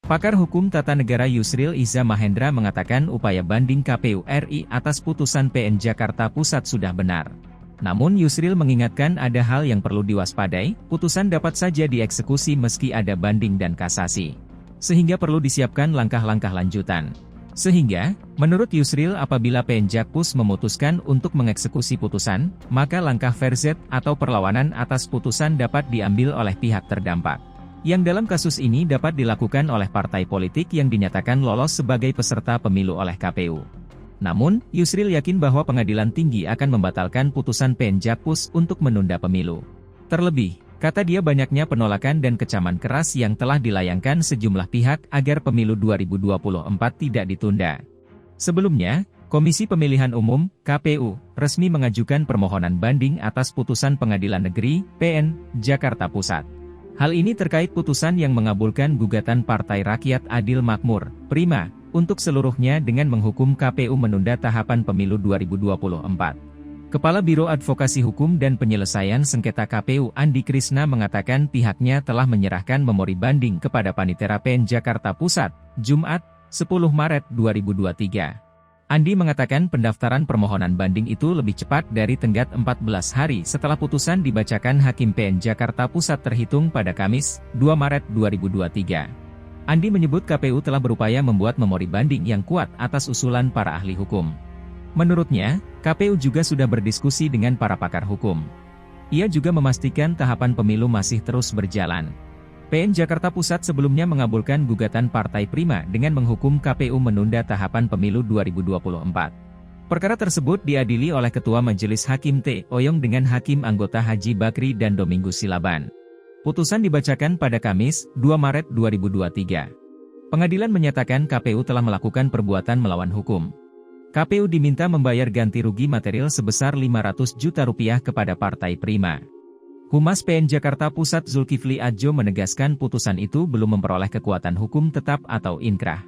Pakar Hukum Tata Negara Yusril Iza Mahendra mengatakan upaya banding KPU RI atas putusan PN Jakarta Pusat sudah benar. Namun Yusril mengingatkan ada hal yang perlu diwaspadai, putusan dapat saja dieksekusi meski ada banding dan kasasi. Sehingga perlu disiapkan langkah-langkah lanjutan. Sehingga, menurut Yusril apabila PN Jakpus memutuskan untuk mengeksekusi putusan, maka langkah verzet atau perlawanan atas putusan dapat diambil oleh pihak terdampak. Yang dalam kasus ini dapat dilakukan oleh partai politik yang dinyatakan lolos sebagai peserta pemilu oleh KPU. Namun, Yusril yakin bahwa pengadilan tinggi akan membatalkan putusan PN Jakpus untuk menunda pemilu. Terlebih, kata dia banyaknya penolakan dan kecaman keras yang telah dilayangkan sejumlah pihak agar pemilu 2024 tidak ditunda. Sebelumnya, Komisi Pemilihan Umum, KPU, resmi mengajukan permohonan banding atas putusan Pengadilan Negeri, PN, Jakarta Pusat. Hal ini terkait putusan yang mengabulkan gugatan Partai Rakyat Adil Makmur, Prima, untuk seluruhnya dengan menghukum KPU menunda tahapan pemilu 2024. Kepala Biro Advokasi Hukum dan Penyelesaian Sengketa KPU Andi Krisna mengatakan pihaknya telah menyerahkan memori banding kepada Panitera PN Jakarta Pusat, Jumat, 10 Maret 2023. Andi mengatakan pendaftaran permohonan banding itu lebih cepat dari tenggat 14 hari setelah putusan dibacakan Hakim PN Jakarta Pusat terhitung pada Kamis, 2 Maret 2023. Andi menyebut KPU telah berupaya membuat memori banding yang kuat atas usulan para ahli hukum. Menurutnya, KPU juga sudah berdiskusi dengan para pakar hukum. Ia juga memastikan tahapan pemilu masih terus berjalan. PN Jakarta Pusat sebelumnya mengabulkan gugatan Partai Prima dengan menghukum KPU menunda tahapan pemilu 2024. Perkara tersebut diadili oleh Ketua Majelis Hakim T. Oyong dengan Hakim anggota Haji Bakri dan Domingus Silaban. Putusan dibacakan pada Kamis, 2 Maret 2023. Pengadilan menyatakan KPU telah melakukan perbuatan melawan hukum. KPU diminta membayar ganti rugi material sebesar Rp500 juta kepada Partai Prima. Humas PN Jakarta Pusat Zulkifli Adjo menegaskan putusan itu belum memperoleh kekuatan hukum tetap atau inkrah.